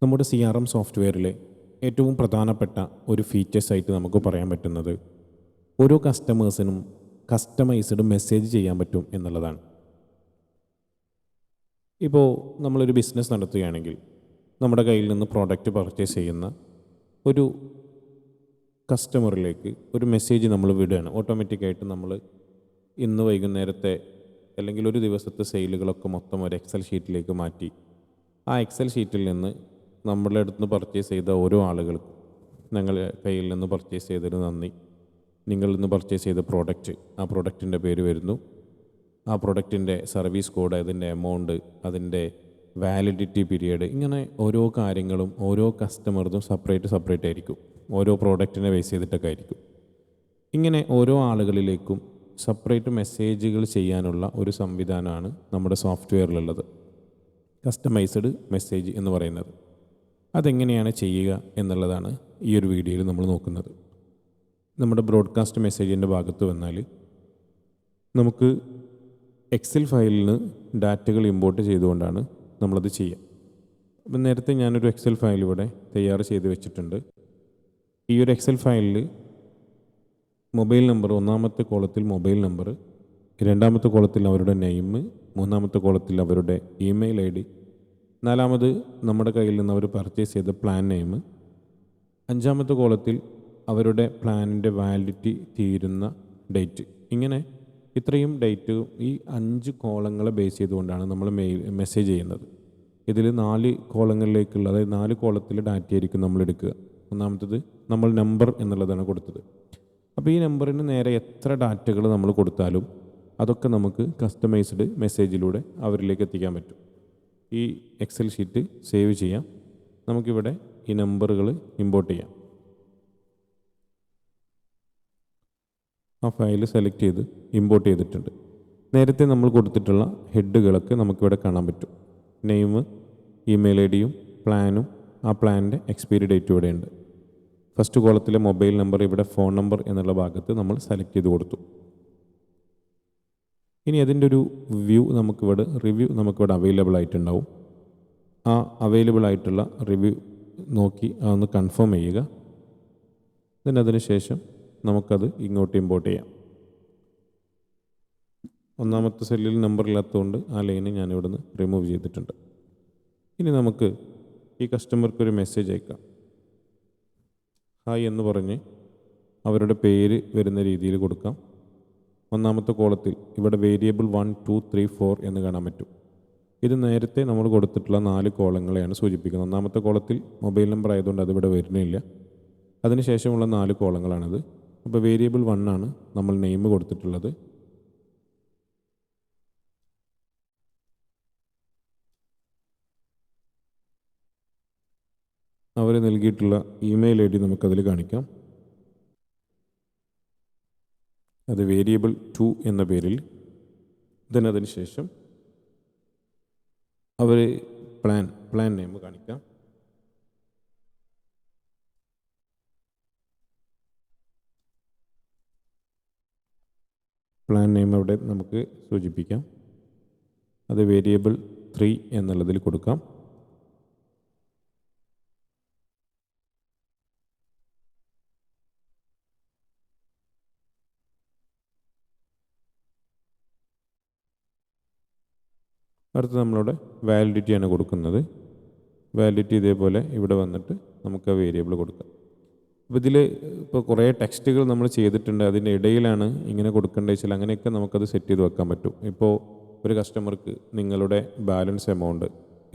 നമ്മുടെ CRM സോഫ്റ്റ്വെയറിലെ ഏറ്റവും പ്രധാനപ്പെട്ട ഒരു ഫീച്ചേഴ്സായിട്ട് നമുക്ക് പറയാൻ പറ്റുന്നത് ഓരോ കസ്റ്റമേഴ്സിനും കസ്റ്റമൈസ്ഡ് മെസ്സേജ് ചെയ്യാൻ പറ്റും എന്നുള്ളതാണ്. ഇപ്പോൾ നമ്മളൊരു ബിസിനസ് നടത്തുകയാണെങ്കിൽ നമ്മുടെ കയ്യിൽ നിന്ന് പ്രോഡക്റ്റ് പർച്ചേസ് ചെയ്യുന്ന ഒരു കസ്റ്റമറിലേക്ക് ഒരു മെസ്സേജ് നമ്മൾ വിടുകയാണ്. ഓട്ടോമാറ്റിക്കായിട്ട് നമ്മൾ ഇന്ന് വൈകുന്നേരത്തെ അല്ലെങ്കിൽ ഒരു ദിവസത്തെ സെയിലുകളൊക്കെ മൊത്തം ഒരു എക്സൽ ഷീറ്റിലേക്ക് മാറ്റി ആ എക്സൽ ഷീറ്റിൽ നിന്ന് നമ്മളുടെ അടുത്ത് നിന്ന് പർച്ചേസ് ചെയ്ത ഓരോ ആളുകൾക്കും ഞങ്ങൾ കയ്യിൽ നിന്ന് പർച്ചേസ് ചെയ്തതിന് നന്ദി, നിങ്ങളിൽ നിന്ന് പർച്ചേസ് ചെയ്ത പ്രോഡക്റ്റ്, ആ പ്രോഡക്റ്റിൻ്റെ പേര് വരുന്നു, ആ പ്രോഡക്റ്റിൻ്റെ സർവീസ് കോഡ്, അതിൻ്റെ എമൗണ്ട്, അതിൻ്റെ വാലിഡിറ്റി പീരിയഡ്, ഇങ്ങനെ ഓരോ കാര്യങ്ങളും ഓരോ കസ്റ്റമർക്കും സെപ്പറേറ്റ് ആയിരിക്കും. ഓരോ പ്രോഡക്റ്റിനെ ബേസ് ചെയ്തിട്ടൊക്കെ ആയിരിക്കും. ഇങ്ങനെ ഓരോ ആളുകളിലേക്കും സെപ്പറേറ്റ് മെസ്സേജുകൾ ചെയ്യാനുള്ള ഒരു സംവിധാനമാണ് നമ്മുടെ സോഫ്റ്റ്വെയറിലുള്ളത്, കസ്റ്റമൈസ്ഡ് മെസ്സേജ് എന്ന് പറയുന്നത്. അതെങ്ങനെയാണ് ചെയ്യുക എന്നുള്ളതാണ് ഈ ഒരു വീഡിയോയിൽ നമ്മൾ നോക്കുന്നത്. നമ്മുടെ ബ്രോഡ്കാസ്റ്റ് മെസ്സേജിൻ്റെ ഭാഗത്ത് വന്നാൽ നമുക്ക് എക്സൽ ഫയലിൽ നിന്ന് ഡാറ്റകൾ ഇമ്പോർട്ട് ചെയ്തുകൊണ്ടാണ് നമ്മളത് ചെയ്യുക. അപ്പം നേരത്തെ ഞാനൊരു എക്സൽ ഫയൽ ഇവിടെ തയ്യാർ ചെയ്ത് വെച്ചിട്ടുണ്ട്. ഈ ഒരു എക്സൽ ഫയലിൽ മൊബൈൽ നമ്പർ, ഒന്നാമത്തെ കോളത്തിൽ മൊബൈൽ നമ്പർ, രണ്ടാമത്തെ കോളത്തിൽ അവരുടെ നെയിം, മൂന്നാമത്തെ കോളത്തിൽ അവരുടെ ഇമെയിൽ ID, നാലാമത് നമ്മുടെ കയ്യിൽ നിന്ന് അവർ പർച്ചേസ് ചെയ്ത പ്ലാൻ നെയിം, അഞ്ചാമത്തെ കോളത്തിൽ അവരുടെ പ്ലാനിൻ്റെ വാലിഡിറ്റി തീരുന്ന ഡേറ്റ്. ഇങ്ങനെ ഇത്രയും ഡേറ്റ് ഈ 5 കോളങ്ങളെ ബേസ് ചെയ്തുകൊണ്ടാണ് നമ്മൾ മെസ്സേജ് ചെയ്യുന്നത്. ഇതിൽ 4 കോളങ്ങളിലേക്കുള്ള, അതായത് 4 കോളത്തിൽ ഡാറ്റ ആയിരിക്കും നമ്മൾ എടുക്കുക. ഒന്നാമത്തത് നമ്മൾ നമ്പർ എന്നുള്ളതാണ് കൊടുത്തത്. അപ്പോൾ ഈ നമ്പറിന് നേരെ എത്ര ഡാറ്റകൾ നമ്മൾ കൊടുത്താലും അതൊക്കെ നമുക്ക് കസ്റ്റമൈസ്ഡ് മെസ്സേജിലൂടെ അവരിലേക്ക് എത്തിക്കാൻ പറ്റും. ഈ എക്സൽ ഷീറ്റ് സേവ് ചെയ്യാം. നമുക്കിവിടെ ഈ നമ്പറുകൾ ഇമ്പോർട്ട് ചെയ്യാം. ആ ഫയൽ സെലക്ട് ചെയ്ത് ഇമ്പോർട്ട് ചെയ്തിട്ടുണ്ട്. നേരത്തെ നമ്മൾ കൊടുത്തിട്ടുള്ള ഹെഡുകളൊക്കെ നമുക്കിവിടെ കാണാൻ പറ്റും. നെയിം, ഇമെയിൽ IDയും പ്ലാനും ആ പ്ലാനിൻ്റെ എക്സ്പയറി ഡേറ്റും ഇവിടെ ഉണ്ട്. ഫസ്റ്റ് കോളത്തിലെ മൊബൈൽ നമ്പർ, ഇവിടെ ഫോൺ നമ്പർ എന്നുള്ള ഭാഗത്ത് നമ്മൾ സെലക്ട് ചെയ്ത് കൊടുത്തു. ഇനി അതിൻ്റെ ഒരു റിവ്യൂ നമുക്കിവിടെ അവൈലബിൾ ആയിട്ടുണ്ടാവും. ആ അവൈലബിൾ ആയിട്ടുള്ള റിവ്യൂ നോക്കി അതൊന്ന് കൺഫേം ചെയ്യുക. അതിന് ശേഷം നമുക്കത് ഇങ്ങോട്ട് ഇമ്പോർട്ട് ചെയ്യാം. ഒന്നാമത്തെ സെല്ലിൽ നമ്പർ ഇല്ലാത്തതുകൊണ്ട് ആ ലൈന് ഞാനിവിടെ നിന്ന് റിമൂവ് ചെയ്തിട്ടുണ്ട്. ഇനി നമുക്ക് ഈ കസ്റ്റമർക്ക് ഒരു മെസ്സേജ് അയക്കാം. ഹായ് എന്ന് പറഞ്ഞ് അവരുടെ പേര് വരുന്ന രീതിയിൽ കൊടുക്കാം. ഒന്നാമത്തെ കോളത്തിൽ ഇവിടെ വേരിയബിൾ 1, 2, 3, 4 എന്ന് കാണാൻ പറ്റും. ഇത് നേരത്തെ നമ്മൾ കൊടുത്തിട്ടുള്ള 4 കോളങ്ങളെയാണ് സൂചിപ്പിക്കുന്നത്. ഒന്നാമത്തെ കോളത്തിൽ മൊബൈൽ നമ്പർ ആയതുകൊണ്ട് അതിവിടെ വരുന്നില്ല. അതിനുശേഷമുള്ള 4 കോളങ്ങളാണിത്. അപ്പോൾ വേരിയബിൾ 1 ആണ് നമ്മൾ നെയിം കൊടുത്തിട്ടുള്ളത്. അവർ നൽകിയിട്ടുള്ള ഇമെയിൽ ID നമുക്കതിൽ കാണിക്കാം. അത് വേരിയബിൾ 2 എന്ന പേരിൽ. അതിന് ശേഷം അവർ പ്ലാൻ നെയിം കാണിക്കാം. പ്ലാൻ നെയിം അവിടെ നമുക്ക് സൂചിപ്പിക്കാം. അത് വേരിയബിൾ 3 എന്നുള്ളതിൽ കൊടുക്കാം. അടുത്ത് നമ്മളുടെ വാലിഡിറ്റിയാണ് കൊടുക്കുന്നത്. വാലിഡിറ്റി ഇതേപോലെ ഇവിടെ വന്നിട്ട് നമുക്ക് ആ വേരിയബിൾ കൊടുക്കാം. അപ്പോൾ ഇതിൽ ഇപ്പോൾ കുറേ ടെക്സ്റ്റുകൾ നമ്മൾ ചെയ്തിട്ടുണ്ട്. അതിൻ്റെ ഇടയിലാണ് ഇങ്ങനെ കൊടുക്കേണ്ടത് വെച്ചാൽ അങ്ങനെയൊക്കെ നമുക്കത് സെറ്റ് ചെയ്ത് വെക്കാൻ പറ്റും. ഇപ്പോൾ ഒരു കസ്റ്റമർക്ക് നിങ്ങളുടെ ബാലൻസ് എമൗണ്ട്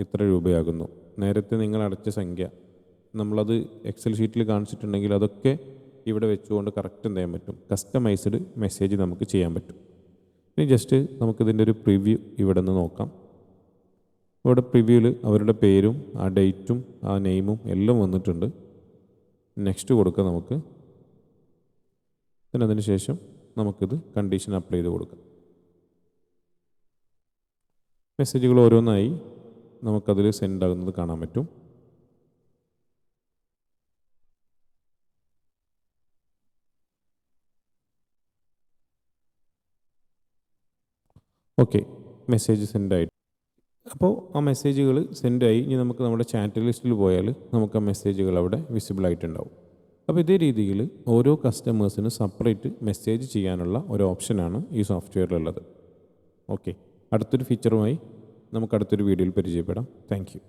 ഇത്ര രൂപയാകുന്നു, നേരത്തെ നിങ്ങൾ അടച്ച സംഖ്യ നമ്മളത് എക്സൽ ഷീറ്റിൽ കാണിച്ചിട്ടുണ്ടെങ്കിൽ അതൊക്കെ ഇവിടെ വെച്ചുകൊണ്ട് കറക്റ്റ് എന്ത് ചെയ്യാൻ പറ്റും, കസ്റ്റമൈസ്ഡ് മെസ്സേജ് നമുക്ക് ചെയ്യാൻ പറ്റും. ഇനി ജസ്റ്റ് നമുക്കിതിൻ്റെ ഒരു പ്രിവ്യൂ ഇവിടെ നിന്ന് നോക്കാം. ഇവിടെ പ്രിവ്യൂവിൽ അവരുടെ പേരും ആ ഡേറ്റും ആ നെയിമും എല്ലാം വന്നിട്ടുണ്ട്. നെക്സ്റ്റ് കൊടുക്കാം നമുക്ക്. പിന്നെ അതിന് ശേഷം നമുക്കിത് കണ്ടീഷൻ അപ്ലൈ ചെയ്ത് കൊടുക്കാം. മെസ്സേജുകൾ ഓരോന്നായി നമുക്കതിൽ സെൻഡ് ആകുന്നത് കാണാൻ പറ്റും. ഓക്കെ, മെസ്സേജ് സെൻഡ് ആയിട്ട് അപ്പോൾ ആ മെസ്സേജുകൾ സെൻഡായി ഇനി നമുക്ക് നമ്മുടെ ചാറ്റ് ലിസ്റ്റിൽ പോയാൽ നമുക്ക് ആ മെസ്സേജുകൾ അവിടെ വിസിബിൾ ആയിട്ടുണ്ടാവും. അപ്പോൾ ഇതേ രീതിയിൽ ഓരോ കസ്റ്റമേഴ്സിന് സെപ്പറേറ്റ് മെസ്സേജ് ചെയ്യാനുള്ള ഒരു ഓപ്ഷനാണ് ഈ സോഫ്റ്റ്വെയറിലുള്ളത്. ഓക്കെ, അടുത്തൊരു ഫീച്ചറുമായി നമുക്ക് അടുത്തൊരു വീഡിയോയിൽ പരിചയപ്പെടാം. Thank you.